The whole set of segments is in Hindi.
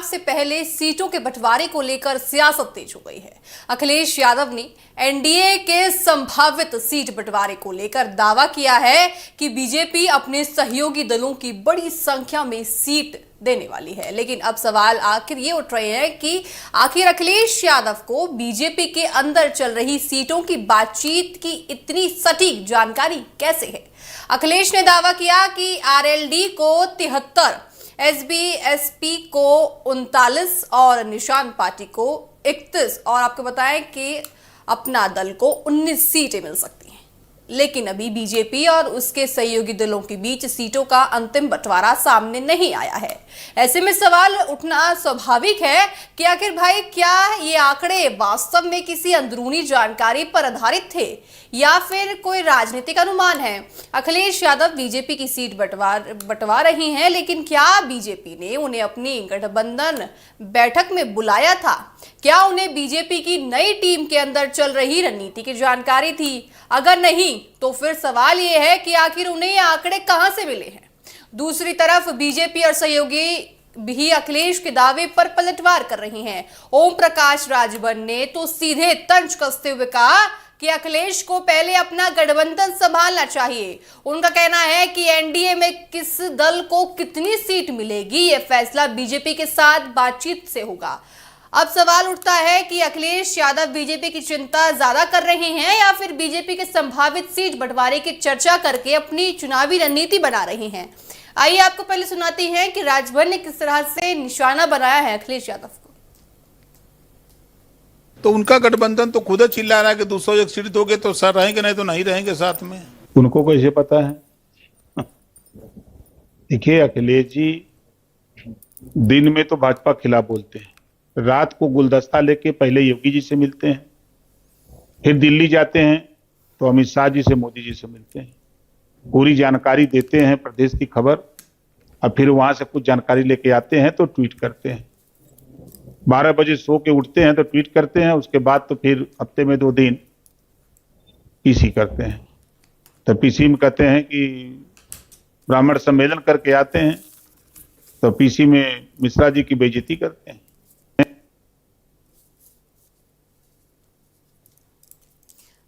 से पहले सीटों के बंटवारे को लेकर सियासत तेज हो गई है। अखिलेश यादव ने एनडीए के संभावित सीट बंटवारे को लेकर दावा किया है कि बीजेपी अपने सहयोगी दलों की बड़ी संख्या में सीट देने वाली है। लेकिन अब सवाल आखिर ये उठ रहे हैं कि आखिर अखिलेश यादव को बीजेपी के अंदर चल रही सीटों की बातचीत की इतनी सटीक जानकारी कैसे है। अखिलेश ने दावा किया कि आरएलडी को 73, एसबी-एसपी को 39 और निशान पार्टी को 31 और आपको बताएं कि अपना दल को 19 सीटें मिल सकती हैं। लेकिन अभी बीजेपी और उसके सहयोगी दलों के बीच सीटों का अंतिम बंटवारा सामने नहीं आया है। ऐसे में सवाल उठना स्वाभाविक है कि आखिर भाई क्या ये आंकड़े वास्तव में किसी अंदरूनी जानकारी पर आधारित थे या फिर कोई राजनीतिक अनुमान है। अखिलेश यादव बीजेपी की सीट बंटवा रही हैं, लेकिन क्या बीजेपी ने उन्हें अपनी गठबंधन बैठक में बुलाया था? क्या उन्हें बीजेपी की नई टीम के अंदर चल रही रणनीति की जानकारी थी? अगर नहीं तो फिर सवाल यह है कि आखिर उन्हें ये आंकड़े कहां से मिले हैं। दूसरी तरफ बीजेपी और सहयोगी भी अखिलेश के दावे पर पलटवार कर रही हैं। ओम प्रकाश राजभर ने तो सीधे तंज कसते हुए कहा कि अखिलेश को पहले अपना गठबंधन संभालना चाहिए। उनका कहना है कि एनडीए में किस दल को कितनी सीट मिलेगी यह फैसला बीजेपी के साथ बातचीत से होगा। अब सवाल उठता है कि अखिलेश यादव बीजेपी की चिंता ज्यादा कर रहे हैं या फिर बीजेपी के संभावित सीट बंटवारे की चर्चा करके अपनी चुनावी रणनीति बना रहे हैं। आइए आपको पहले सुनाती हैं कि राजभर ने किस तरह से निशाना बनाया है अखिलेश यादव को। तो उनका गठबंधन तो खुद चिल्ला रहा है कि 201 सीट दोगे तो सर रहेंगे, नहीं तो नहीं रहेंगे साथ में। उनको कैसे पता है? देखिए, अखिलेश जी दिन में तो भाजपा खिलाफ बोलते हैं, रात को गुलदस्ता लेके पहले योगी जी से मिलते हैं, फिर दिल्ली जाते हैं तो अमित शाह जी से, मोदी जी से मिलते हैं, पूरी जानकारी देते हैं प्रदेश की खबर, और फिर वहां से कुछ जानकारी लेके आते हैं तो ट्वीट करते हैं। 12 बजे सो के उठते हैं तो ट्वीट करते हैं, उसके बाद तो फिर हफ्ते में 2 दिन पीसी करते हैं। तो पीसी में कहते हैं कि ब्राह्मण सम्मेलन करके आते हैं तो पीसी में मिश्रा जी की बेइज्जती करते हैं।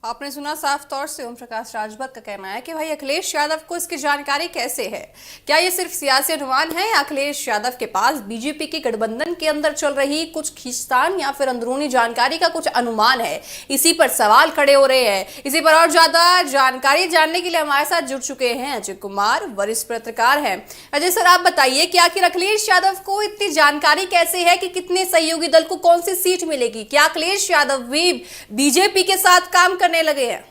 आपने सुना साफ तौर से ओम प्रकाश राजभर का कहना है कि भाई अखिलेश यादव को इसकी जानकारी कैसे है। क्या ये सिर्फ सियासी अनुमान है या अखिलेश यादव के पास बीजेपी के गठबंधन के अंदर चल रही कुछ खींचतान या फिर अंदरूनी जानकारी का कुछ अनुमान है। इसी पर सवाल खड़े हो रहे हैं। इसी पर और ज्यादा जानकारी जानने के लिए हमारे साथ जुड़ चुके हैं अजय कुमार, वरिष्ठ पत्रकार हैं। अजय सर, आप बताइए कि आखिर अखिलेश यादव को इतनी जानकारी कैसे है कि कितने सहयोगी दल को कौन सी सीट मिलेगी? क्या अखिलेश यादव भी बीजेपी के साथ काम करने लगे हैं?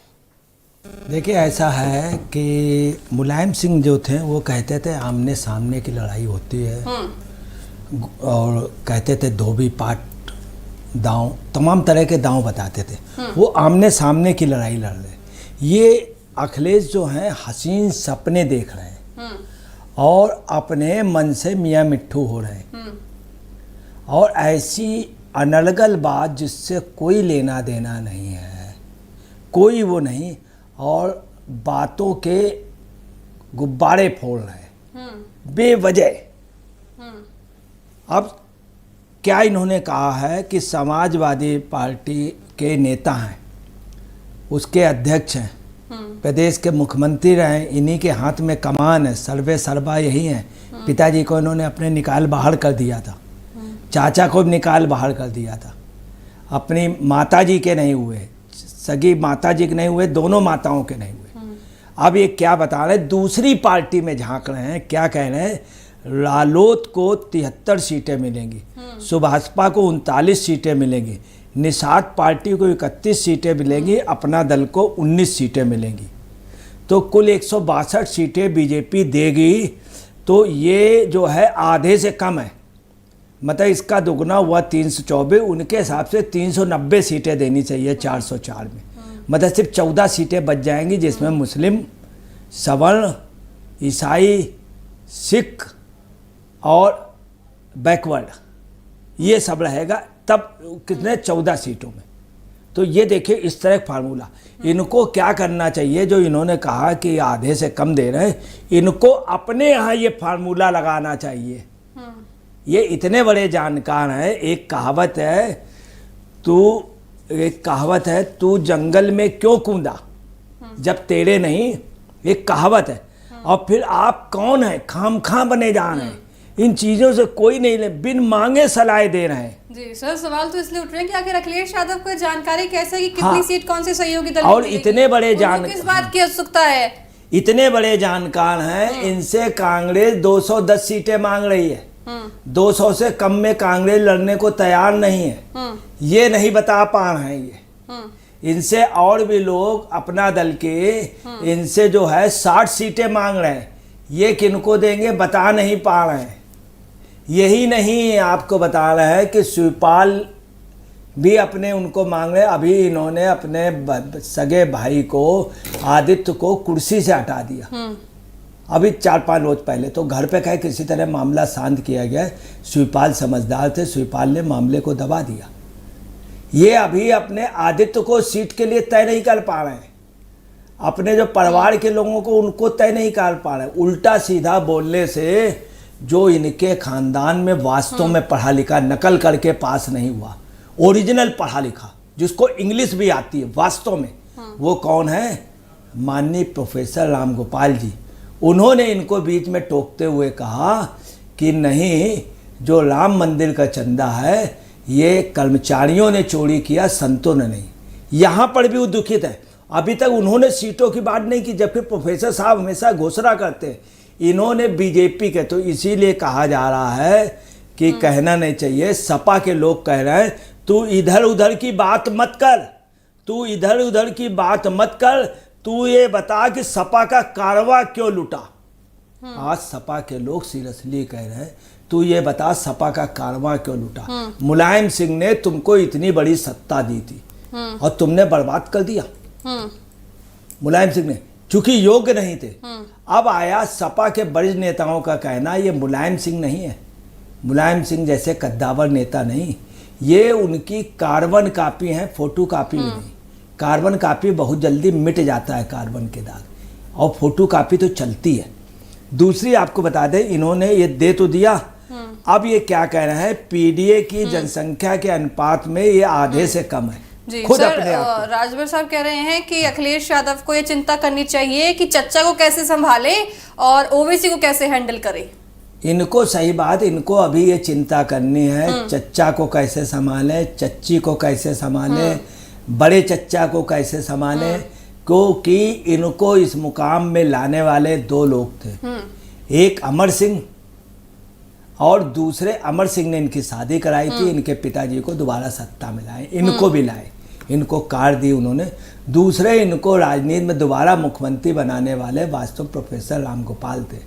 देखिए, ऐसा है कि मुलायम सिंह जो थे वो कहते थे आमने सामने की लड़ाई होती है, और कहते थे धोबी पाट दांव, तमाम तरह के दांव बताते थे। वो आमने सामने की लड़ाई लड़ रहे। ये अखिलेश जो हैं हसीन सपने देख रहे हैं और अपने मन से मियाँ मिट्ठू हो रहे हैं, और ऐसी अनर्गल बात जिससे कोई लेना देना नहीं है, कोई वो नहीं, और बातों के गुब्बारे फोड़ रहे हैं बेवजह। अब क्या इन्होंने कहा है कि समाजवादी पार्टी के नेता हैं, उसके अध्यक्ष हैं, प्रदेश के मुख्यमंत्री रहे, इन्हीं के हाथ में कमान है, सर्वे सर्वा यही है। पिताजी को इन्होंने अपने निकाल बाहर कर दिया था, चाचा को निकाल बाहर कर दिया था, अपनी माताजी के नहीं हुए, सगी माताजी के नहीं हुए, दोनों माताओं के नहीं हुए। अब ये क्या बता रहे हैं, दूसरी पार्टी में झांक रहे हैं। क्या कह रहे हैं? रालोद को 73 सीटें मिलेंगी, सुभाषपा को 39 सीटें मिलेंगी, निषाद पार्टी को 31 सीटें मिलेंगी, अपना दल को 19 सीटें मिलेंगी। तो कुल 162 सीटें बीजेपी देगी। तो ये जो है आधे से कम है, मतलब इसका दुगना हुआ 324। उनके हिसाब से 390 सीटें देनी चाहिए 404 में, मतलब सिर्फ 14 सीटें बच जाएंगी, जिसमें मुस्लिम, सवर्ण, ईसाई, सिख और बैकवर्ड ये सब रहेगा, तब कितने 14 सीटों में। तो ये देखिए इस तरह फार्मूला। इनको क्या करना चाहिए, जो इन्होंने कहा कि आधे से कम दे रहे हैं, इनको अपने यहाँ ये फार्मूला लगाना चाहिए। ये इतने बड़े जानकार हैं। एक कहावत है तू जंगल में क्यों कूदा जब तेरे नहीं, एक कहावत है। और फिर आप कौन है, खामखा बने जा रहे हैं, इन चीजों से कोई नहीं ले, बिन मांगे सलाह दे रहे हैं। जी सर, सवाल तो इसलिए उठ रहे हैं कि आखिर अखिलेश यादव को जानकारी कैसे कि कितनी सीट कौन से सहयोगी दल और इतने बड़े किस बात की उत्सुकता है? इतने बड़े जानकार हैं, इनसे कांग्रेस 210 सीटें मांग रही है। 200 से कम में कांग्रेस लड़ने को तैयार नहीं है। ये नहीं बता पा रहे हैं ये। इनसे और भी लोग अपना दल के इनसे जो है 60 सीटें मांग रहे हैं। ये किनको देंगे बता नहीं पा रहे हैं। यही नहीं, आपको बता रहे हैं कि शिवपाल भी अपने उनको मांग रहे। अभी इन्होंने अपने सगे भाई को, आदित्य को कुर्सी से हटा दिया अभी 4-5 रोज पहले। तो घर पे कहे किसी तरह मामला शांत किया गया। शिवपाल समझदार थे, शिवपाल ने मामले को दबा दिया। ये अभी अपने आदित्य को सीट के लिए तय नहीं कर पा रहे हैं। अपने जो परिवार के लोगों को उनको तय नहीं कर पा रहे। उल्टा सीधा बोलने से जो इनके खानदान में वास्तव में पढ़ा लिखा, नकल करके पास नहीं हुआ, ओरिजिनल पढ़ा लिखा, जिसको इंग्लिश भी आती है वास्तव में, वो कौन है? माननीय प्रोफेसर राम गोपाल जी। उन्होंने इनको बीच में टोकते हुए कहा कि नहीं, जो राम मंदिर का चंदा है ये कर्मचारियों ने चोरी किया, संतों ने नहीं। यहाँ पर भी वो दुखित है। अभी तक उन्होंने सीटों की बात नहीं की, जबकि प्रोफेसर साहब हमेशा घोषणा करते हैं। इन्होंने बीजेपी के, तो इसीलिए कहा जा रहा है कि कहना नहीं चाहिए, सपा के लोग कह रहे हैं तू इधर उधर की बात मत कर, तू इधर उधर की बात मत कर, तू ये बता कि सपा का कारवा क्यों लूटा। आज सपा के लोग सीरियसली कह रहे हैं तू ये बता सपा का कारवा क्यों लूटा। मुलायम सिंह ने तुमको इतनी बड़ी सत्ता दी थी और तुमने बर्बाद कर दिया। मुलायम सिंह ने, चूंकि योग्य नहीं थे। अब आया सपा के वरिष्ठ नेताओं का कहना ये मुलायम सिंह नहीं है, मुलायम सिंह जैसे कद्दावर नेता नहीं, ये उनकी कार्बन कापी है, फोटो कापी नहीं। कार्बन कापी बहुत जल्दी मिट जाता है, कार्बन के दाग, और फोटो कापी तो चलती है। दूसरी आपको बता दें, इन्होंने ये दे तो दिया, अब ये क्या कह रहे हैं, पीडीए की जनसंख्या के अनुपात में ये आधे से कम है। जी खुद सर, अपने आप को। राजभर साहब कह रहे हैं कि अखिलेश यादव को ये चिंता करनी चाहिए कि चच्चा को कैसे संभाले और ओवैसी को कैसे हैंडल करे। इनको सही बात, इनको अभी ये चिंता करनी है, चच्चा को कैसे संभाले, चच्ची को कैसे संभाले, बड़े चच्चा को कैसे संभाले, क्योंकि इनको इस मुकाम में लाने वाले 2 लोग थे। एक अमर सिंह और दूसरे, अमर सिंह ने इनकी शादी कराई थी, इनके पिताजी को दोबारा सत्ता में लाए, इनको भी लाए, इनको कार दी उन्होंने। दूसरे, इनको राजनीति में दोबारा मुख्यमंत्री बनाने वाले वास्तव प्रोफेसर राम गोपाल थे।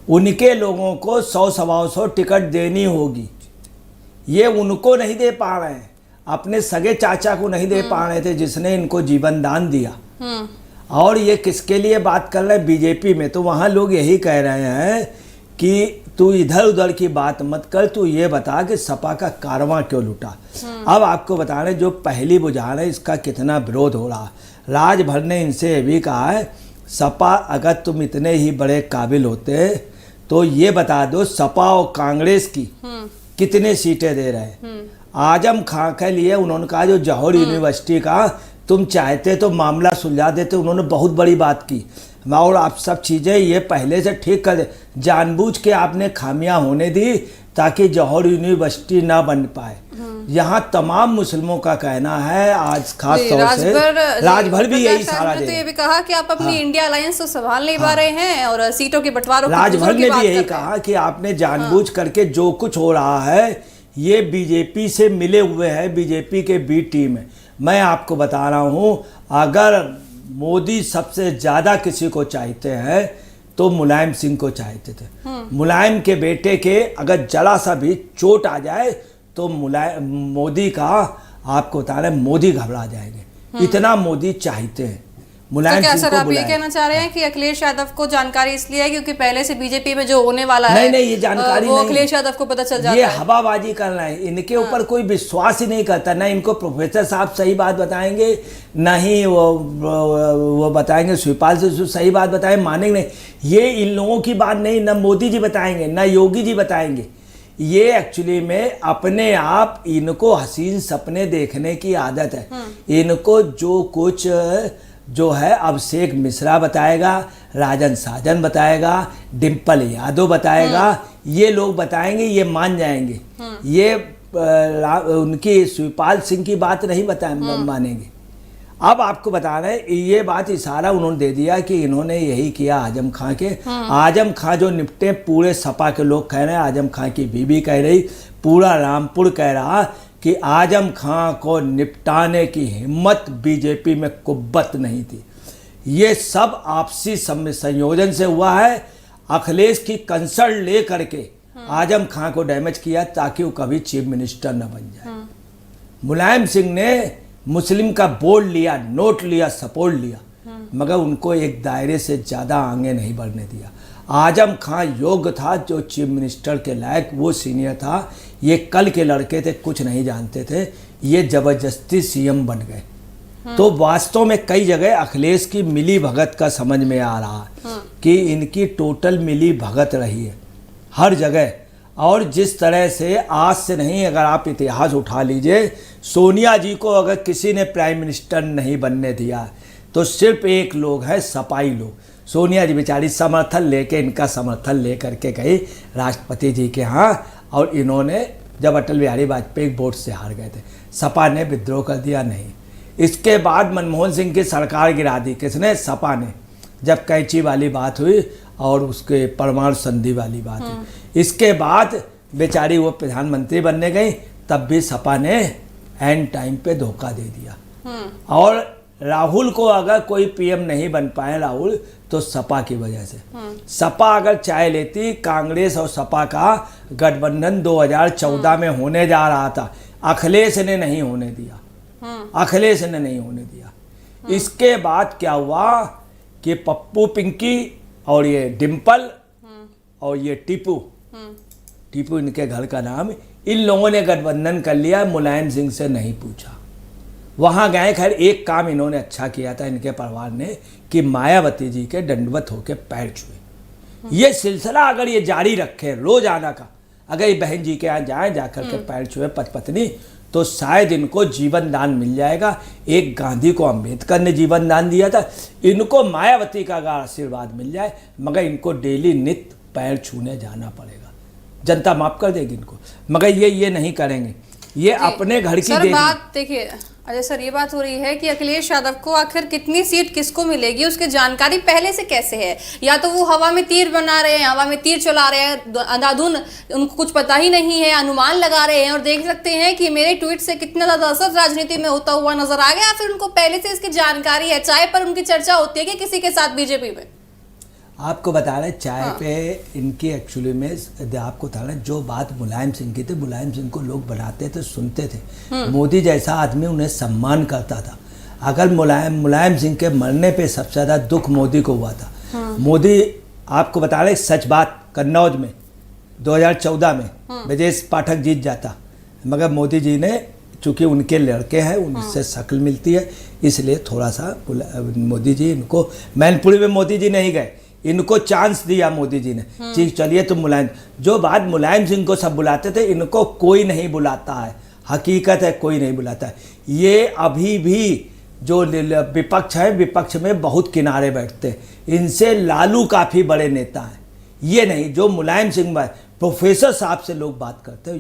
उनके लोगों को 100-125 टिकट देनी होगी, ये उनको नहीं दे पा रहे हैं, अपने सगे चाचा को नहीं दे पा रहे थे जिसने इनको जीवन दान दिया। और ये किसके लिए बात कर रहे हैं? बीजेपी में तो वहाँ लोग यही कह रहे हैं कि तू इधर उधर की बात मत कर, तू ये बता कि सपा का कारवां क्यों लूटा। अब आपको बता रहे जो पहली बुझार है इसका कितना विरोध हो रहा। राजभर ने इनसे ये भी कहा है, सपा अगर तुम इतने ही बड़े काबिल होते तो ये बता दो सपा और कांग्रेस की कितने सीटें दे रहे हैं। आजम खां के लिए उन्होंने कहा जो जौहर यूनिवर्सिटी का तुम चाहते तो मामला सुलझा देते, उन्होंने बहुत बड़ी बात की, और आप सब चीज़ें ये पहले से ठीक कर दे। जानबूझ के आपने खामियां होने दी ताकि जौहर यूनिवर्सिटी ना बन पाए। यहाँ तमाम मुस्लिमों का कहना है, आज खास तौर से राजभर भी यही सारा दे। तो ये भी कहा कि आप अपनी इंडिया अलायंस तो संभाल नहीं पा रहे हैं और सीटों के बंटवारों राजभर ने भी यही कहा कि आपने जानबूझ करके जो कुछ हो रहा है ये बीजेपी से मिले हुए हैं, बीजेपी के बी टीम है। मैं आपको बता रहा हूँ, अगर मोदी सबसे ज़्यादा किसी को चाहते हैं तो मुलायम सिंह को चाहते थे। मुलायम के बेटे के अगर जरा सा भी चोट आ जाए तो मोदी का, आपको बता रहे मोदी घबरा जाएंगे, इतना मोदी चाहते हैं। मुलायम तो क्या सिंह सर को आप ये कहना चाह रहे हैं कि अखिलेश यादव को जानकारी इसलिए है क्योंकि पहले से बीजेपी में जो होने वाला है नहीं, ये जानकारी वो नहीं, अखिलेश यादव को पता चल जाता ये है। हवाबाजी कर रहे हैं, इनके ऊपर कोई विश्वास ही नहीं करता। ना इनको प्रोफेसर साहब सही बात बताएंगे, ना ही वो बताएंगे शिवपाल से सही बात बताएंगे, मानेंगे नहीं। ये इन लोगों की बात नहीं, ना मोदी जी बताएंगे, ना योगी जी बताएंगे, ये एक्चुअली में अपने आप इनको हसीन सपने देखने की आदत है। इनको जो कुछ जो है अभिषेक मिश्रा बताएगा, राजन साजन बताएगा, डिम्पल यादव बताएगा, ये लोग बताएंगे, ये मान जाएंगे। ये उनकी शिवपाल सिंह की बात नहीं मानेंगे। अब आपको बता रहे हैं, ये बात इशारा उन्होंने दे दिया कि इन्होंने यही किया आजम खां के। आजम खां जो निपटे, पूरे सपा के लोग कह रहे हैं, आजम खां की बीबी कह रही, पूरा रामपुर कह रहा कि आजम खां को निपटाने की हिम्मत बीजेपी में कुब्बत नहीं थी। ये सब आपसी संयोजन से हुआ है। अखिलेश की कंसल्ट ले करके आजम खां को डैमेज किया ताकि वो कभी चीफ मिनिस्टर न बन जाए। मुलायम सिंह ने मुस्लिम का बोर्ड लिया, नोट लिया, सपोर्ट लिया, मगर उनको एक दायरे से ज़्यादा आगे नहीं बढ़ने दिया। आजम खां योग्य था, जो चीफ मिनिस्टर के लायक, वो सीनियर था। ये कल के लड़के थे, कुछ नहीं जानते थे, ये जबरदस्ती सीएम बन गए। तो वास्तव में कई जगह अखिलेश की मिली भगत का समझ में आ रहा है कि इनकी टोटल मिली भगत रही है हर जगह। और जिस तरह से आज से नहीं, अगर आप इतिहास उठा लीजिए, सोनिया जी को अगर किसी ने प्राइम मिनिस्टर नहीं बनने दिया तो सिर्फ एक लोग हैं, सपाई लोग। सोनिया जी बेचारी समर्थन लेके, इनका समर्थन ले करके गई राष्ट्रपति जी के यहाँ, और इन्होंने जब अटल बिहारी वाजपेयी वोट से हार गए थे, सपा ने विद्रोह कर दिया नहीं। इसके बाद मनमोहन सिंह की सरकार गिरा दी किसने? सपा ने, जब कैंची वाली बात हुई और उसके परमाणु संधि वाली बात हुई। इसके बाद बेचारी वो प्रधानमंत्री बनने गई, तब भी सपा ने एंड टाइम पे धोखा दे दिया। और राहुल को अगर कोई पीएम नहीं बन पाए राहुल, तो सपा की वजह से। सपा अगर चाय लेती, कांग्रेस और सपा का गठबंधन 2014 में होने जा रहा था, अखिलेश ने नहीं होने दिया। अखिलेश ने नहीं होने दिया। इसके बाद क्या हुआ कि पप्पू पिंकी और ये डिम्पल और ये टीपू इनके घर का नाम, इन लोगों ने गठबंधन कर लिया, मुलायम सिंह से नहीं पूछा। वहाँ गए। खैर एक काम इन्होंने अच्छा किया था इनके परिवार ने, कि मायावती जी के दंडवत होके पैर छुए। ये सिलसिला अगर ये जारी रखे रोजाना का, अगर ये बहन जी के यहाँ जाए, जाकर के पैर छुए पत्नी, तो शायद इनको जीवन दान मिल जाएगा। एक गांधी को अंबेडकर ने जीवन दान दिया था, इनको मायावती का अगर आशीर्वाद मिल जाए, मगर इनको डेली नित्य पैर छूने जाना पड़ेगा। जनता माफ कर देगी इनको, मगर ये नहीं करेंगे। ये अपने घर की सर बात देखिए अजय सर, ये बात हो रही है कि अखिलेश यादव को आखिर कितनी सीट किसको मिलेगी, उसकी जानकारी पहले से कैसे है? या तो वो हवा में तीर बना रहे हैं, हवा में तीर चला रहे हैं, अंधाधुन, उनको कुछ पता ही नहीं है, अनुमान लगा रहे हैं। और देख सकते हैं कि मेरे ट्वीट से कितना ज्यादा असर राजनीति में होता हुआ नजर आ गया। फिर उनको पहले से इसकी जानकारी है, चाय पर उनकी चर्चा होती है कि किसी के साथ बीजेपी में। आपको बता रहे चाय पे इनकी एक्चुअली में, आपको बता रहे जो बात मुलायम सिंह की थी, मुलायम सिंह को लोग बनाते थे, सुनते थे। मोदी जैसा आदमी उन्हें सम्मान करता था। अगर मुलायम सिंह के मरने पे सबसे ज़्यादा दुख मोदी को हुआ था। मोदी, आपको बता रहे सच बात, कन्नौज में 2014 में ब्रजेश पाठक जीत जाता, मगर मोदी जी ने, चूँकि उनके लड़के हैं, उनसे शक्ल मिलती है, इसलिए थोड़ा सा मोदी जी इनको, मैनपुरी में मोदी जी नहीं गए, इनको चांस दिया मोदी जी ने। ठीक, चलिए तो मुलायम, जो बात मुलायम सिंह को सब बुलाते थे, इनको कोई नहीं बुलाता है। हकीकत है, कोई नहीं बुलाता है। ये अभी भी जो विपक्ष है, विपक्ष में बहुत किनारे बैठते हैं। इनसे लालू काफ़ी बड़े नेता हैं। ये नहीं, जो मुलायम सिंह प्रोफेसर साहब से लोग बात करते हैं,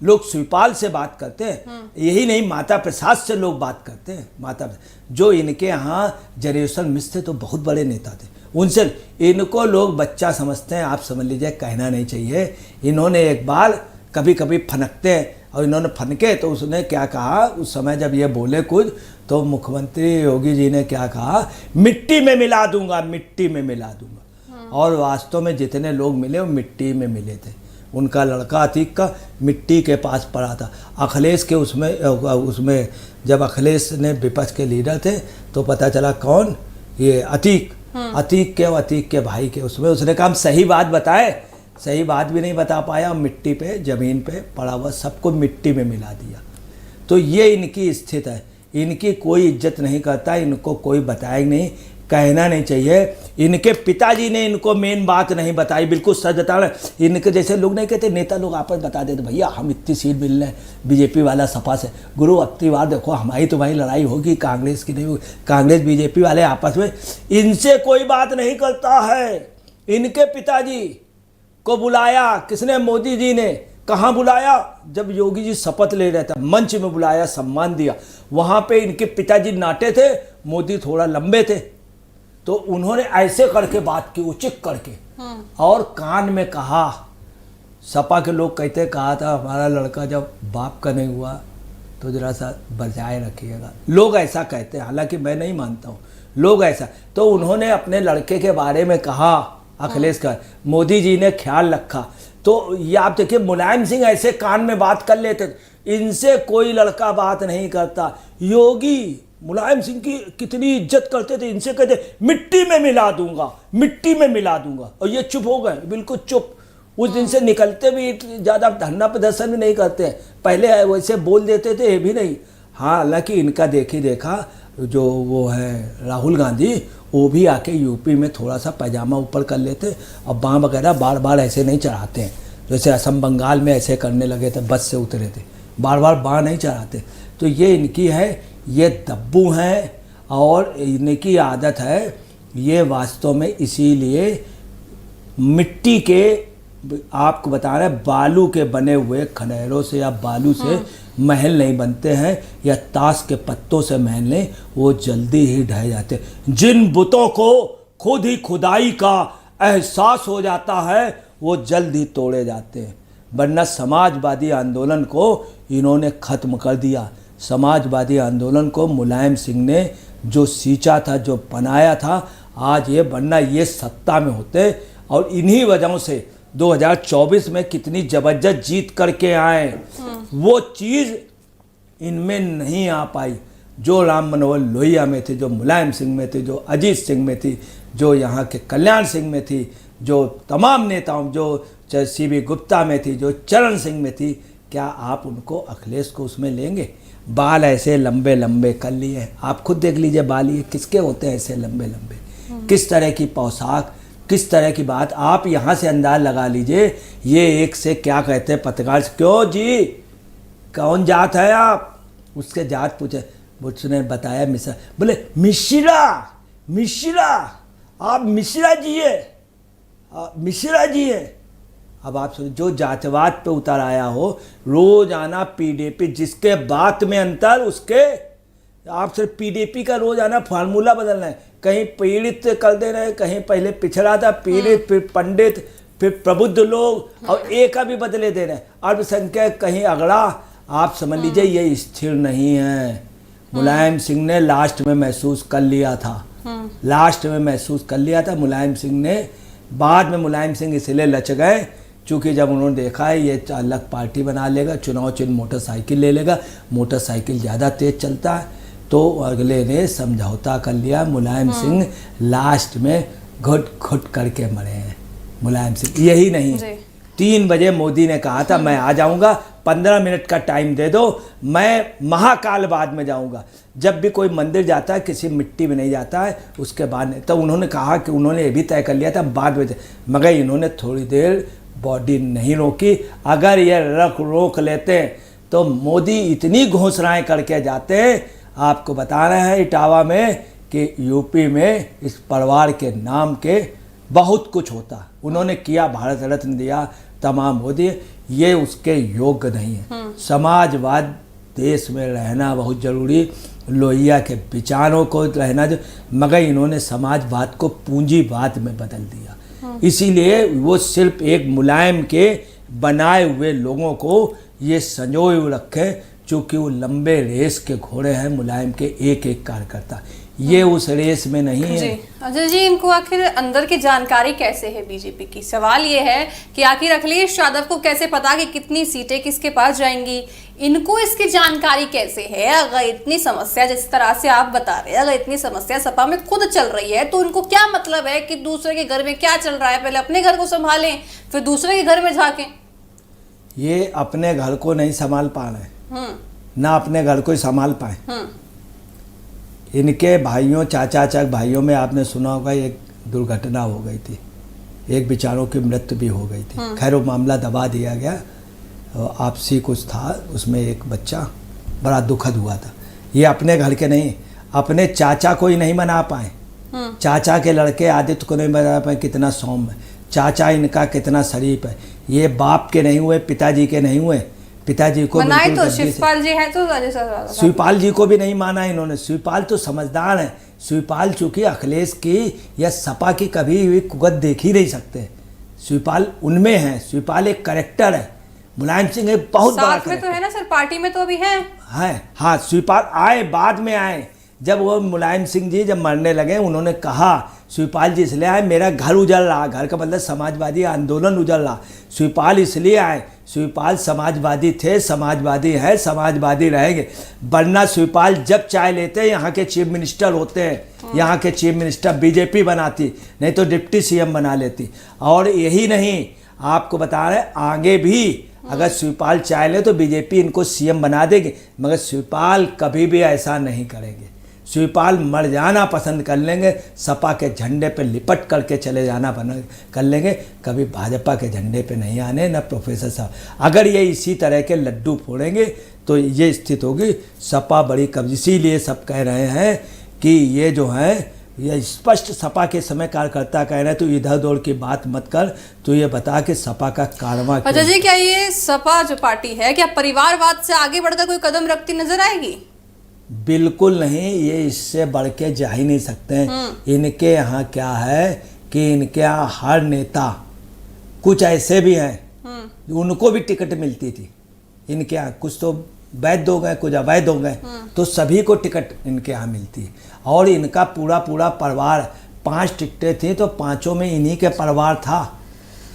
लोग शिवपाल से बात करते हैं, यही नहीं, माता प्रसाद से लोग बात करते हैं। माता जो इनके यहाँ जनरेशन मिस थे, तो बहुत बड़े नेता थे, उनसे इनको लोग बच्चा समझते हैं। आप समझ लीजिए, कहना नहीं चाहिए। इन्होंने एक बार कभी कभी फनकते हैं, और इन्होंने फनके तो उसने क्या कहा, उस समय जब ये बोले कुछ, तो मुख्यमंत्री योगी जी ने क्या कहा, मिट्टी में मिला दूंगा, मिट्टी में मिला दूंगा। और वास्तव में जितने लोग मिले वो मिट्टी में मिले थे। उनका लड़का अतीक का मिट्टी के पास पड़ा था। अखिलेश के उसमें जब अखिलेश ने विपक्ष के लीडर थे, तो पता चला कौन, ये अतीक के भाई के उसमें, उसने कहा हम सही बात बताए, सही बात भी नहीं बता पाया, मिट्टी पे, ज़मीन पे पड़ा हुआ सबको मिट्टी में मिला दिया। तो ये इनकी स्थिति है। इनकी कोई इज्जत नहीं करता, इनको कोई बताएगा नहीं कहना नहीं चाहिए। इनके पिताजी ने इनको मेन बात नहीं बताई, बिल्कुल सच बताना। इनके जैसे लोग नहीं कहते, नेता लोग आपस बता देते भैया हम इतनी सीट मिल रहे हैं बीजेपी वाला सपा से, गुरु अब की बार देखो हमारी तुम्हारी लड़ाई होगी, कांग्रेस की नहीं होगी। कांग्रेस बीजेपी वाले आपस में, इनसे कोई बात नहीं करता है। इनके पिताजी को बुलाया किसने? मोदी जी ने। कहाँ बुलाया? जब योगी जी शपथ ले रहे थे, मंच में बुलाया, सम्मान दिया। वहाँ पे इनके पिताजी नाटे थे, मोदी थोड़ा लंबे थे, तो उन्होंने ऐसे करके बात की, उचित करके, और कान में कहा। सपा के लोग कहते, कहा था हमारा लड़का जब बाप का नहीं हुआ तो जरा सा बजाय रखिएगा। लोग ऐसा कहते हैं, हालांकि मैं नहीं मानता हूँ, लोग ऐसा। तो उन्होंने अपने लड़के के बारे में कहा, अखिलेश का, मोदी जी ने ख्याल रखा। तो ये आप देखिए, मुलायम सिंह ऐसे कान में बात कर लेते, इनसे कोई लड़का बात नहीं करता। योगी मुलायम सिंह की कितनी इज्जत करते थे, इनसे कहते मिट्टी में मिला दूंगा, मिट्टी में मिला दूंगा, और ये चुप हो गए, बिल्कुल चुप। उस दिन से निकलते भी ज़्यादा धरना प्रदर्शन भी नहीं करते हैं, पहले वैसे बोल देते थे, ये भी नहीं। हाँ, हालांकि इनका देखा जो वो है राहुल गांधी, वो भी आके यूपी में थोड़ा सा पैजामा ऊपर कर लेते, और बाँ वगैरह बार बार ऐसे नहीं चढ़ाते हैं, जैसे असम बंगाल में ऐसे करने लगे थे, बस से उतरे थे, बार बार बाँ नहीं चढ़ाते। तो ये इनकी है, ये दब्बू हैं, और इनकी आदत है ये वास्तव में। इसीलिए मिट्टी के, आपको बता रहे, बालू के बने हुए खंडहरों से या बालू से महल नहीं बनते हैं, या ताश के पत्तों से महल नहीं, वो जल्दी ही ढह जाते हैं। जिन बुतों को खुद ही खुदाई का एहसास हो जाता है वो जल्द ही तोड़े जाते हैं। वरना समाजवादी आंदोलन को इन्होंने ख़त्म कर दिया। समाजवादी आंदोलन को मुलायम सिंह ने जो सींचा था, जो बनाया था, आज ये, वरना ये सत्ता में होते, और इन्हीं वजहों से 2024 में कितनी जबरदस्त जीत करके आए, वो चीज़ इनमें नहीं आ पाई। जो राम मनोहर लोहिया में थी, जो मुलायम सिंह में थी, जो अजीत सिंह में थी, जो यहाँ के कल्याण सिंह में थी, जो तमाम नेताओं, जो सीबी गुप्ता में थी, जो चरण सिंह में थी, क्या आप उनको, अखिलेश को उसमें लेंगे? बाल ऐसे लंबे लंबे कर लिए, आप खुद देख लीजिए बाल ये किसके होते हैं ऐसे लंबे लंबे, किस तरह की पोशाक, किस तरह की बात, आप यहाँ से अंदाज लगा लीजिए। ये एक से क्या कहते हैं पत्रकार, क्यों जी कौन जात है आप? उसके जात पूछे, उसने बताया मिश्रा। बोले मिश्रा, मिश्रा, आप मिश्रा जी है, मिश्रा जी है। अब आप सुनिए, जो जातिवाद पे उतर आया हो, रोजाना पीडीपी, जिसके बात में अंतर उसके, आप सिर्फ पीडीपी का रोजाना फार्मूला बदलना है, कहीं पीड़ित कर दे रहे, कहीं पहले पिछड़ा था पीड़ित, फिर पंडित, फिर प्रबुद्ध लोग, और एक का भी बदले दे रहे हैं, अल्पसंख्यक कहीं अगड़ा। आप समझ लीजिए ये स्थिर नहीं है। मुलायम सिंह ने लास्ट में महसूस कर लिया था, लास्ट में महसूस कर लिया था मुलायम सिंह ने। बाद में मुलायम सिंह इसलिए लच गए चूँकि जब उन्होंने देखा है ये अलग पार्टी बना लेगा, चुनाव चिन्ह मोटरसाइकिल ले लेगा, मोटरसाइकिल ज़्यादा तेज़ चलता है, तो अगले ने समझौता कर लिया। मुलायम सिंह लास्ट में घुट घुट करके मरे हैं। मुलायम सिंह, यही नहीं, 3 बजे मोदी ने कहा था मैं आ जाऊंगा, 15 मिनट का टाइम दे दो, मैं महाकाल बाद में जाऊंगा। जब भी कोई मंदिर जाता है किसी मिट्टी में नहीं जाता है, उसके बाद तो उन्होंने कहा कि उन्होंने ये भी तय कर लिया था बाद में, मगर इन्होंने थोड़ी देर बॉडी नहीं रोकी। अगर ये रोक लेते तो मोदी इतनी घोषणाएं करके जाते, आपको बता रहे हैं इटावा में कि यूपी में इस परिवार के नाम के बहुत कुछ होता। उन्होंने किया, भारत रत्न दिया, तमाम मोदी, ये उसके योग्य नहीं है। समाजवाद देश में रहना बहुत जरूरी, लोहिया के विचारों को रहना, मगर इन्होंने समाजवाद को पूंजीवाद में बदल दिया। इसीलिए वो सिर्फ एक मुलायम के बनाए हुए लोगों को ये संजोए रखे, चूँकि वो लंबे रेस के घोड़े हैं मुलायम के एक एक कार्यकर्ता, ये उस रेस में नहीं है। अजय जी, इनको आखिर अंदर की जानकारी कैसे है बीजेपी की? सवाल ये है कि आखिर अखिलेश यादव को कैसे पता कि कितनी सीटें किसके पास जाएंगी, इनको इसकी जानकारी कैसे है? अगर इतनी समस्या जिस तरह से आप बता रहे हैं, अगर इतनी समस्या सपा में खुद चल रही है, तो इनको क्या मतलब है कि दूसरे के घर में क्या चल रहा है, पहले अपने घर को संभालें फिर दूसरे के घर में झांकें? ये अपने घर को नहीं संभाल पा रहे, ना अपने घर को संभाल पाए। इनके भाइयों चाचा भाइयों में आपने सुना होगा एक दुर्घटना हो गई थी, एक बेचारों की मृत्यु भी हो गई थी। खैर वो मामला दबा दिया गया, आपसी कुछ था, उसमें एक बच्चा, बड़ा दुखद हुआ था। ये अपने घर के नहीं, अपने चाचा को ही नहीं मना पाए, चाचा के लड़के आदित्य को नहीं मना पाए, कितना सौम्य चाचा इनका, कितना शरीफ है। ये बाप के नहीं हुए, पिताजी के नहीं हुए, पिताजी को मनाए बिल्कुल तो गद्दी से- शिवपाल जी हैं तो राजेश शिवपाल जी को भी नहीं माना इन्होंने। शिवपाल तो समझदार है, शिवपाल चूंकि अखिलेश की या सपा की कभी भी कुगत देख ही नहीं सकते। शिवपाल उनमें है, शिवपाल एक करेक्टर है। मुलायम सिंह एक बहुत बड़ा साथ में तो है ना सर, पार्टी में तो अभी है। हाँ, शिवपाल आए, बाद में आए। जब वो मुलायम सिंह जी जब मरने लगे, उन्होंने कहा शिवपाल जी इसलिए आए, मेरा घर उजड़ रहा, घर का मतलब समाजवादी आंदोलन उजड़ रहा, शिवपाल इसलिए आए। शिवपाल समाजवादी थे, समाजवादी है, समाजवादी रहेंगे। वरना शिवपाल जब चाय लेते यहाँ के चीफ मिनिस्टर होते हैं, यहाँ के चीफ मिनिस्टर बीजेपी बनाती, नहीं तो डिप्टी सीएम बना लेती। और यही नहीं, आपको बता रहे आगे भी अगर शिवपाल चाह ले तो बीजेपी इनको सीएम बना देगी, मगर शिवपाल कभी भी ऐसा नहीं करेंगे। शिवपाल मर जाना पसंद कर लेंगे, सपा के झंडे पे लिपट करके चले जाना कर लेंगे, कभी भाजपा के झंडे पे नहीं आने। न प्रोफेसर साहब, अगर ये इसी तरह के लड्डू फोड़ेंगे तो ये स्थिति होगी। सपा बड़ी कब्ज, इसीलिए सब कह रहे हैं कि ये जो है, ये स्पष्ट सपा के समय कार्यकर्ता कह रहे हैं, तो इधर उधर की बात मत कर, तो ये बता कि सपा का कारवां अच्छा जी, क्या ये सपा जो पार्टी है, क्या परिवारवाद से आगे बढ़कर कोई कदम रखती नजर आएगी? बिल्कुल नहीं, ये इससे बढ़ के जा ही नहीं सकते हैं। इनके यहाँ क्या है कि इनके यहाँ हर नेता, कुछ ऐसे भी हैं उनको भी टिकट मिलती थी इनके यहाँ, कुछ तो वैध हो गए, कुछ अवैध हो गए, तो सभी को टिकट इनके यहाँ मिलती है। और इनका पूरा परिवार, 5 टिकटें थी तो 5ों में इन्हीं के परिवार था।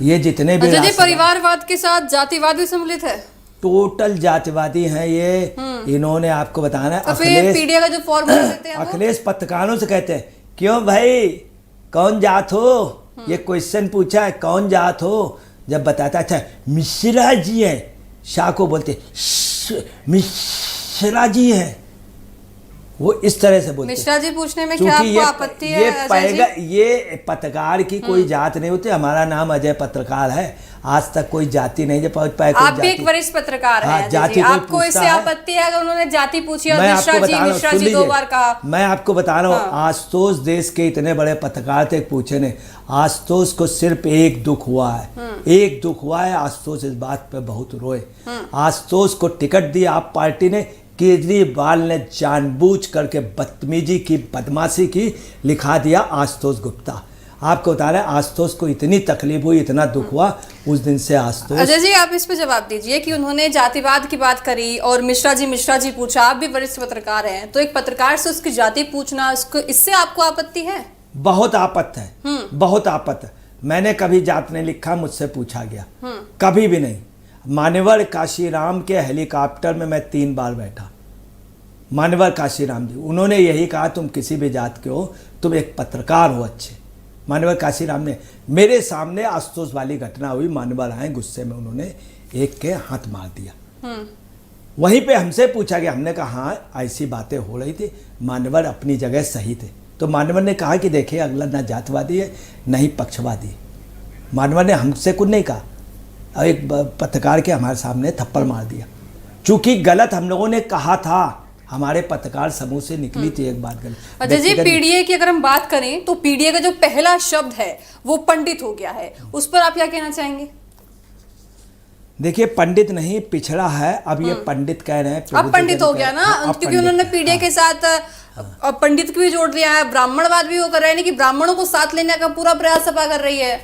ये जितने भी अच्छा जी, परिवारवाद के साथ जातिवाद भी सम्मिलित है? टोटल जातिवादी हैं ये। इन्होंने आपको बताना है, तो फिर पीडीए का जो फॉर्मूला देते हैं वो? अखिलेश पत्रकारों से कहते हैं, क्यों भाई कौन जात हो, ये क्वेश्चन पूछा है, कौन जात हो, जब बताता था मिश्रा जी है, शाह को बोलते मिश्रा जी है, वो इस तरह से बोलते। मिश्रा जी पूछने में क्या आपको आपत्ति है? ये पत्रकार की कोई जात नहीं होती। हमारा नाम अजय पत्रकार है, आज तक कोई जाति नहीं जो पहुंच पाए। आप भी एक वरिष्ठ पत्रकार हैं, जाति आपको इससे आपत्ति है अगर उन्होंने जाति पूछी और मिश्रा जी 2 बार कहा? मैं आपको बता रहा हूँ, आशुतोष देश के इतने बड़े पत्रकार थे, पूछे ने, आशुतोष को सिर्फ एक दुख हुआ है, एक दुख हुआ है, आशुतोष इस बात पे बहुत रोए। आशुतोष को टिकट दी आप पार्टी ने, केजरीवाल ने जानबूझ करके बदतमीजी की, बदमाशी की, लिखा दिया आशुतोष गुप्ता। आपको बता रहे हैं आशुतोष को इतनी तकलीफ हुई, इतना दुख हुआ उस दिन से आशुतोष। अजय जी, आप इस पे जवाब दीजिए कि उन्होंने जातिवाद की बात करी और मिश्रा जी पूछा, आप भी वरिष्ठ पत्रकार हैं, तो एक पत्रकार से उसकी जाति पूछना, उसको, इससे आपको आपत्ति है? बहुत आपत्ति है, बहुत आपत्ति। मैंने कभी जात नहीं लिखा, मुझसे पूछा गया, कभी भी नहीं। मान्यवर काशीराम के हेलीकॉप्टर में मैं 3 बार बैठा, मान्यवर काशीराम जी, उन्होंने यही कहा तुम किसी भी जात के हो, तुम एक पत्रकार हो अच्छे। मान्यवर काशीराम ने मेरे सामने आशुतोष वाली घटना हुई, मान्यवर आए, गुस्से में उन्होंने एक के हाथ मार दिया। वहीं पे हमसे पूछा गया, हमने कहा हाँ ऐसी बातें हो रही थी, मान्यवर अपनी जगह सही थे। तो मान्यवर ने कहा कि देखिए अगला ना जातवादी है ना ही पक्षवादी। मान्यवर ने हमसे कुछ नहीं कहा, एक पत्रकार के हमारे सामने थप्पड़ मार दिया, चूंकि गलत हम लोगों ने कहा था, हमारे पत्रकार समूह से निकली थी एक बात गलत। अच्छा जी, पीडीए की अगर हम बात करें तो पीडीए का जो पहला शब्द है वो पंडित हो गया है, उस पर आप क्या कहना चाहेंगे? देखिए पंडित नहीं, पिछड़ा है, अब ये पंडित कह रहे हैं। अब पंडित हो गया ना, क्योंकि उन्होंने पीडीए के साथ पंडित को भी जोड़ दिया है, ब्राह्मणवाद भी वो कर रहे हैं कि ब्राह्मणों को साथ लेने का पूरा प्रयास सपा कर रही है।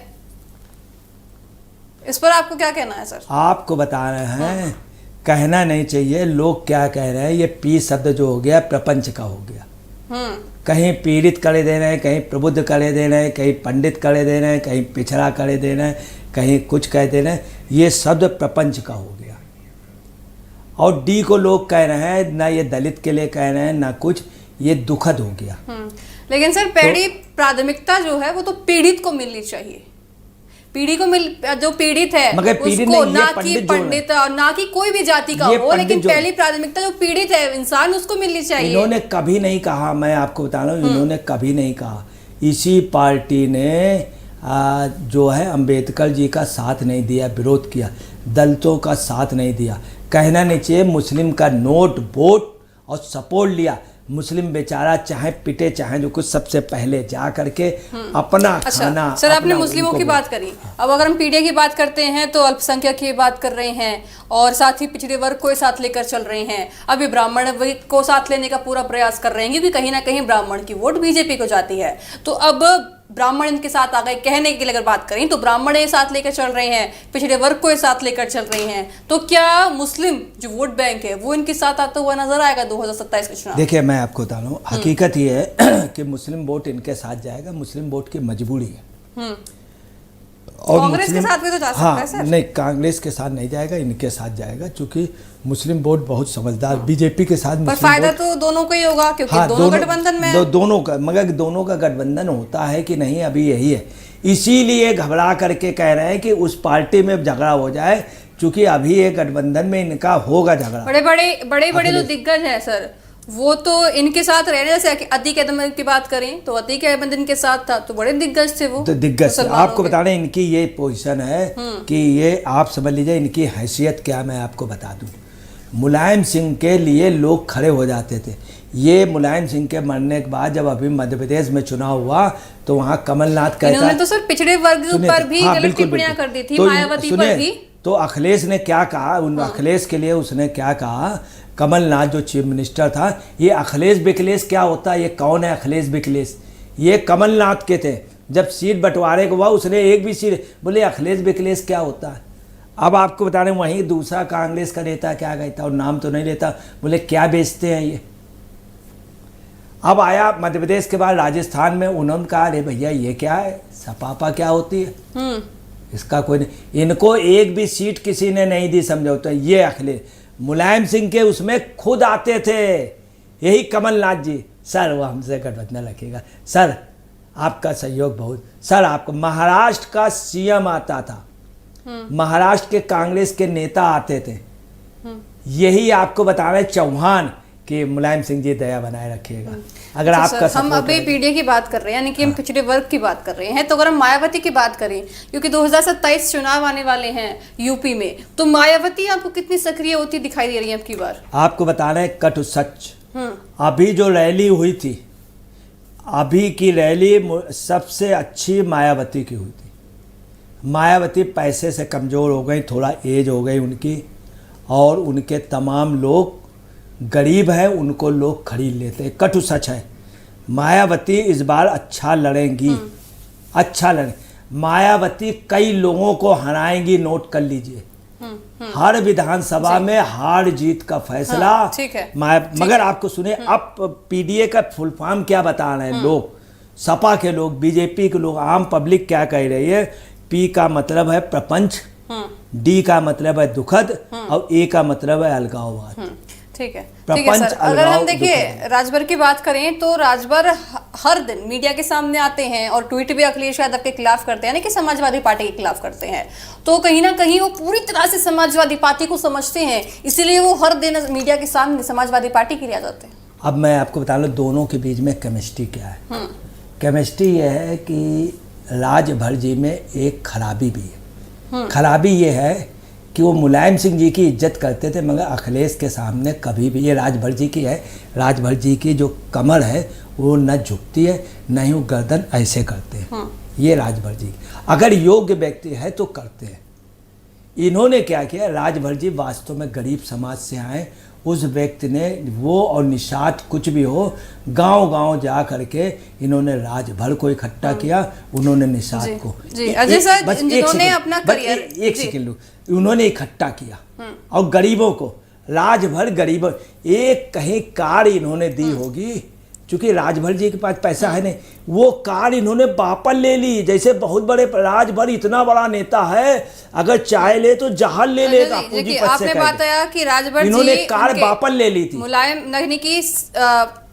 इस पर आपको क्या कहना है सर? आपको बता रहे हैं, कहना नहीं चाहिए, लोग क्या कह रहे हैं, ये पी शब्द जो हो गया प्रपंच का हो गया। कहीं पीड़ित करे दे रहे हैं, कहीं प्रबुद्ध करे दे रहे हैं, कहीं पंडित करे दे रहे हैं, कहीं पिछड़ा करे दे रहे हैं, कहीं कुछ कह दे रहे हैं, ये शब्द प्रपंच का हो गया। और डी को लोग कह रहे हैं, ना ये दलित के लिए कह रहे हैं ना कुछ, ये दुखद हो गया। लेकिन सर पहली प्राथमिकता जो है वो तो पीड़ित को मिलनी चाहिए। पीढ़ी को जो पीड़ित है मगर पीड़ित उसको, नहीं, ये ना कि पंडित जो पंडित और ना कि कोई भी जाति का ये हो, पंडित लेकिन जो पहली प्राथमिकता जो पीड़ित है इंसान उसको मिलनी चाहिए। इन्होंने कभी नहीं कहा, मैं आपको बता रहा हूँ, इन्होंने कभी नहीं कहा। इसी पार्टी ने जो है अंबेडकर जी का साथ नहीं दिया, विरोध किया, दलितों का साथ नहीं दिया। कहना नहीं चाहिए, मुस्लिम का नोट वोट और सपोर्ट लिया। मुस्लिम बेचारा चाहे पिटे चाहे जो कुछ, सबसे पहले जा करके अपना खाना। सर आपने मुस्लिमों की बात करी, अब अगर हम पीढ़ी की बात करते हैं तो अल्पसंख्यक की बात कर रहे हैं और साथ ही पिछड़े वर्ग को साथ लेकर चल रहे हैं। अभी ब्राह्मण को साथ लेने का पूरा प्रयास कर रहे हैं क्योंकि कहीं ना कहीं ब्राह्मण की वोट बीजेपी को जाती है। तो अब ब्राह्मण इनके साथ आ गए, कहने के लिए अगर बात करें तो ब्राह्मण ये साथ लेकर चल रहे हैं, पिछड़े वर्ग को साथ लेकर चल रहे हैं। तो क्या मुस्लिम जो वोट बैंक है वो इनके साथ आता हुआ नजर आएगा 2027 के चुनाव? देखिए मैं आपको बता रहा हूँ, हकीकत ये है कि मुस्लिम वोट इनके साथ जाएगा, मुस्लिम वोट की मजबूरी है। और कांग्रेस के साथ भी तो जा सकता है सर। नहीं, कांग्रेस के साथ नहीं जाएगा, इनके साथ जाएगा, क्योंकि मुस्लिम वोट बहुत समझदार। बीजेपी के साथ पर फायदा तो दोनों को ही होगा क्योंकि दोनों गठबंधन में दोनों का, मगर दोनों का गठबंधन होता है कि नहीं, अभी यही है। इसीलिए घबरा करके कह रहे हैं कि उस पार्टी में झगड़ा हो जाए, क्योंकि अभी ये गठबंधन में इनका होगा झगड़ा। बड़े जो दिग्गज हैं सर वो तो इनके साथ रह रहे हैं। जैसे अतीक अहमद की बात करें तो अतीक अहमद इनके साथ था, तो बड़े दिग्गज थे वो। तो दिग्गज आपको बता रहे हैं, इनकी ये पोजीशन है कि ये आप समझ लीजिए इनकी हैसियत क्या, मैं आपको बता दूं। मुलायम सिंह के लिए लोग खड़े हो जाते थे। ये मुलायम सिंह के मरने के बाद जब अभी मध्य प्रदेश में चुनाव हुआ तो वहाँ कमलनाथ कहता, इन्होंने तो सर पिछड़े वर्ग पर भी गलत टिप्पणियां कर दी थी, मायावती पर भी। तो अखिलेश ने क्या कहा, अखिलेश के लिए उसने क्या कहा, कमलनाथ जो चीफ मिनिस्टर था, ये अखिलेश बिखलेश क्या होता है, ये कौन है अखिलेश बिखलेश? ये कमलनाथ के थे। जब सीट बंटवारे को हुआ उसने एक भी सीट, बोले अखिलेश बिखलेश क्या होता है। अब आपको बता रहे हैं, वहीं दूसरा कांग्रेस का नेता क्या कहता, और नाम तो नहीं लेता, बोले क्या बेचते हैं ये। अब आया मध्य प्रदेश के बाद राजस्थान में, उन्होंने कहा अरे भैया ये क्या है, सपापा क्या होती है, इसका कोई नहीं। इनको एक भी सीट किसी ने नहीं दी, समझो। तो ये अखिलेश मुलायम सिंह के उसमें खुद आते थे, यही कमलनाथ जी, सर वो हमसे गठबंधन रखेगा, सर आपका सहयोग बहुत, सर आपको। महाराष्ट्र का सीएम आता था, महाराष्ट्र के कांग्रेस के नेता आते थे, यही आपको बता रहे चौहान कि मुलायम सिंह जी दया बनाए रखिएगा। अगर आपका हम अभी पीढ़ी की बात कर रहे हैं, यानी कि हम पिछड़े वर्ग की बात कर रहे हैं, तो अगर हम मायावती की बात करें, क्योंकि 2027 चुनाव आने वाले हैं यूपी में, तो मायावती आपको कितनी सक्रिय होती दिखाई दे रही है अब की बार? आपको बता रहे हैं कटु सच, अभी जो रैली हुई थी, अभी की रैली सबसे अच्छी मायावती की हुई थी। मायावती पैसे से कमज़ोर हो गई, थोड़ा एज हो गई उनकी, और उनके तमाम लोग गरीब है, उनको लोग खरीद लेते हैं। कटु सच है, मायावती इस बार अच्छा लड़ेंगी, अच्छा लड़े। मायावती कई लोगों को हराएंगी, नोट कर लीजिए। हर विधानसभा में हार जीत का फैसला, ठीक है। मगर आपको सुने, अब पीडीए का फुल फॉर्म क्या बता रहे हैं लोग, सपा के लोग, बीजेपी के लोग, आम पब्लिक क्या कह रही है। पी का मतलब है प्रपंच, डी का मतलब है दुखद, और ए का मतलब है अलगाववाद। ठीक है सर। अगर हम देखिए राजभर की बात करें तो राजभर हर दिन मीडिया के सामने आते हैं और ट्वीट भी अखिलेश यादव के खिलाफ करते हैं, यानी कि समाजवादी पार्टी के खिलाफ करते हैं। तो कहीं ना कहीं वो पूरी तरह से समाजवादी पार्टी को समझते हैं, इसीलिए वो हर दिन मीडिया के सामने समाजवादी पार्टी के लिए आ जाते हैं। अब मैं आपको बता लूं दोनों के बीच में केमिस्ट्री क्या है। केमिस्ट्री ये है कि राजभर जी में एक खराबी भी है। खराबी ये है कि वो मुलायम सिंह जी की इज्जत करते थे, मगर अखिलेश के सामने कभी भी, ये राजभर जी की है, राजभर जी की जो कमर है वो न झुकती है, न ही वो गर्दन ऐसे करते हैं। ये राजभर जी अगर योग्य व्यक्ति है तो करते हैं। इन्होंने क्या किया, राजभर जी वास्तव में गरीब समाज से आए, उस व्यक्ति ने वो और निषाद कुछ भी हो, गांव-गांव जा करके इन्होंने राजभर को इकट्ठा किया, उन्होंने निषाद को, जी अजय सर, जिन्होंने अपना करियर, एक सेकंड, उन्होंने इकट्ठा किया, और गरीबों को, राजभर गरीबों, एक कहीं कार इन्होंने दी होगी, क्योंकि राजभर जी के पास पैसा है नहीं, वो कार इन्होंने वापस ले ली। जैसे बहुत बड़े राजभर इतना बड़ा नेता है, अगर चाय ले तो जहाज ले लेगा, पूंजीपत से। आपने बताया कि राजभर इन्होंने कार वापस ले ली थी। मुलायम यानी कि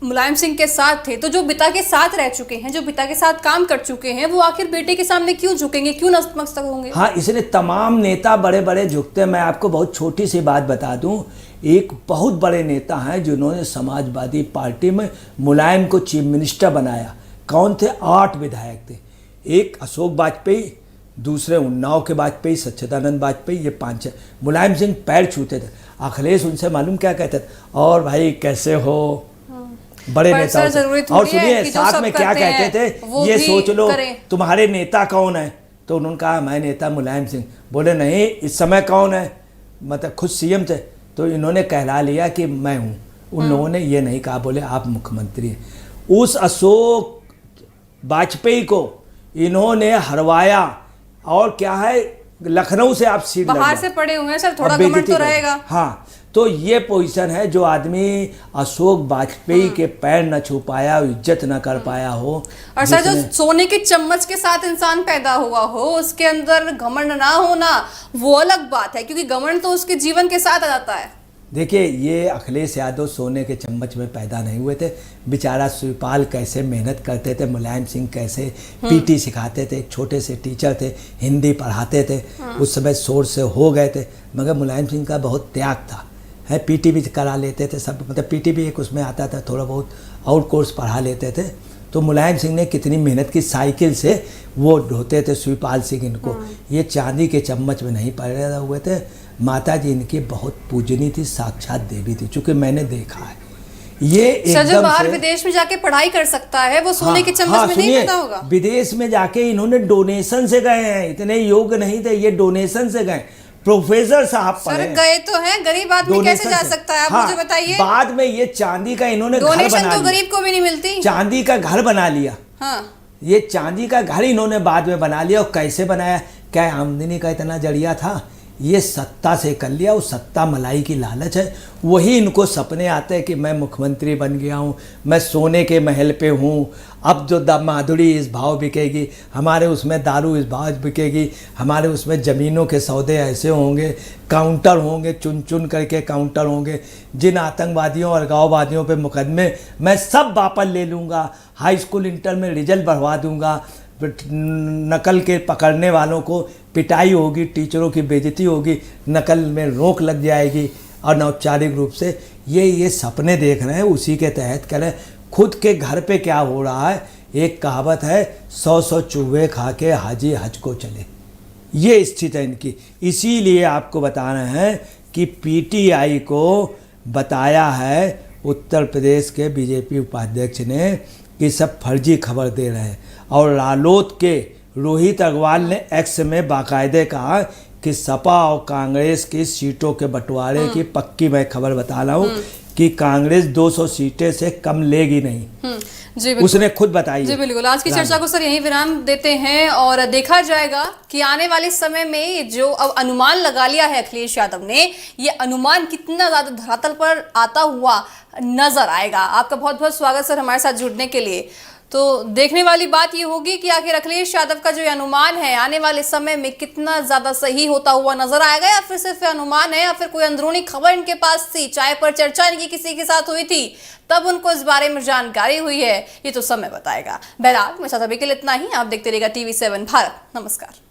मुलायम सिंह के साथ थे, तो जो पिता के साथ रह चुके हैं, जो पिता के साथ काम कर चुके हैं, वो आखिर बेटे के सामने क्यों झुकेंगे, क्यों नतमस्तक होंगे? हाँ, इसलिए तमाम नेता बड़े बड़े झुकते हैं। मैं आपको बहुत छोटी सी बात बता दूं, एक बहुत बड़े नेता हैं जिन्होंने समाजवादी पार्टी में मुलायम को चीफ मिनिस्टर बनाया। कौन थे? 8 विधायक थे। एक अशोक वाजपेयी, दूसरे उन्नाव के वाजपेयी, सच्चिदानंद वाजपेयी, ये 5 है। मुलायम सिंह पैर छूते थे। अखिलेश उनसे मालूम क्या कहते थे? और भाई कैसे हो? बड़े नेता। और सुनिए साथ में क्या कहते थे, ये सोच लो तुम्हारे नेता कौन है? तो उन्होंने कहा मैं नेता मुलायम सिंह। बोले नहीं, इस समय कौन है? मतलब खुद सीएम थे, तो इन्होंने कहला लिया कि मैं हूँ। उन लोगों ने ये नहीं कहा, बोले आप मुख्यमंत्री हैं। उस अशोक वाजपेयी को इन्होंने हरवाया, और क्या है, लखनऊ से आप सीट बाहर से पड़े हुए हैं सर, थोड़ा घमंड तो रहेगा। हाँ, तो ये पोजीशन है। जो आदमी अशोक वाजपेयी के पैर न छू पाया, इज्जत न कर पाया हो, और सर जो सोने के चम्मच के साथ इंसान पैदा हुआ हो, उसके अंदर घमंड ना होना वो अलग बात है, क्योंकि घमंड तो उसके जीवन के साथ आ जाता है। देखिए, ये अखिलेश यादव सोने के चम्मच में पैदा नहीं हुए थे। बेचारा शिवपाल कैसे मेहनत करते थे, मुलायम सिंह कैसे पीटी सिखाते थे, एक छोटे से टीचर थे, हिंदी पढ़ाते थे, उस समय शोर से हो गए थे। मगर मुलायम सिंह का बहुत त्याग था, है, पीटी भी करा लेते थे सब, मतलब पीटी भी एक उसमें आता था, थोड़ा बहुत और कोर्स पढ़ा लेते थे। तो मुलायम सिंह ने कितनी मेहनत की, साइकिल से वो ढोते थे शिवपाल सिंह इनको। ये चांदी के चम्मच में नहीं पैदा हुए थे। माता जी इनकी बहुत पूजनी थी, साक्षात देवी थी, चूंकि मैंने देखा है। ये एकदम जो बाहर विदेश में जाके पढ़ाई कर सकता है, वो सोने के चम्मच में नहीं पैदा होगा। विदेश में जाके इन्होंने डोनेशन से गए हैं, इतने योग्य नहीं थे, ये डोनेशन से गए। प्रोफेसर साहब पढ़े गए तो हैं, गरीब आदमी कैसे जा सकता है, आप मुझे बताइए। बाद में ये चांदी का इन्होंने घर बना लिया। तो गरीब को भी नहीं मिलती, चांदी का घर बना लिया। हाँ, ये चांदी का घर इन्होंने बाद में बना लिया। और कैसे बनाया? क्या आमदनी का इतना जरिया था? ये सत्ता से कर लिया। वो सत्ता मलाई की लालच है। वही इनको सपने आते हैं कि मैं मुख्यमंत्री बन गया हूँ, मैं सोने के महल पे हूँ, अब जो माधुरी इस भाव बिकेगी, हमारे उसमें दारू इस भाव बिकेगी, हमारे उसमें ज़मीनों के सौदे ऐसे होंगे, काउंटर होंगे, चुन चुन करके काउंटर होंगे, जिन आतंकवादियों और गाँववादियों पे मुकदमे मैं सब वापस ले लूँगा, हाई स्कूल इंटर में रिजल्ट बढ़वा दूँगा, नकल के पकड़ने वालों को पिटाई होगी, टीचरों की बेइज्जती होगी, नकल में रोक लग जाएगी, और अनौपचारिक रूप से ये सपने देख रहे हैं, उसी के तहत करें। खुद के घर पे क्या हो रहा है? एक कहावत है, 100 चूहे खा के हाजी हज को चले। ये स्थिति है इनकी। इसीलिए आपको बता रहे हैं कि पीटीआई को बताया है उत्तर प्रदेश के बीजेपी उपाध्यक्ष ने कि सब फर्जी खबर दे रहे हैं। और रालोद के रोहित अग्रवाल ने एक्स में बाकायदे कहा कि सपा और कांग्रेस की सीटों के बंटवारे की पक्की मैं खबर बता रहा हूँ कि कांग्रेस 200 सीटें से कम लेगी नहीं। जी उसने खुद बताई। जी बिल्कुल। आज की चर्चा को सर यहीं विराम देते हैं, और देखा जाएगा कि आने वाले समय में जो अब अनुमान लगा लिया है अखिलेश यादव ने, ये अनुमान कितना ज्यादा धरातल पर आता हुआ नजर आएगा। आपका बहुत बहुत स्वागत सर हमारे साथ जुड़ने के लिए। तो देखने वाली बात ये होगी कि आखिर अखिलेश यादव का जो अनुमान है आने वाले समय में कितना ज्यादा सही होता हुआ नजर आएगा, या फिर सिर्फ अनुमान है, या फिर कोई अंदरूनी खबर इनके पास थी, चाय पर चर्चा इनकी किसी के साथ हुई थी, तब उनको इस बारे में जानकारी हुई है। ये तो समय बताएगा। बहरहाल मेरे साथ अभी के लिए इतना ही। आप देखते रहिएगा TV7 भारत। नमस्कार।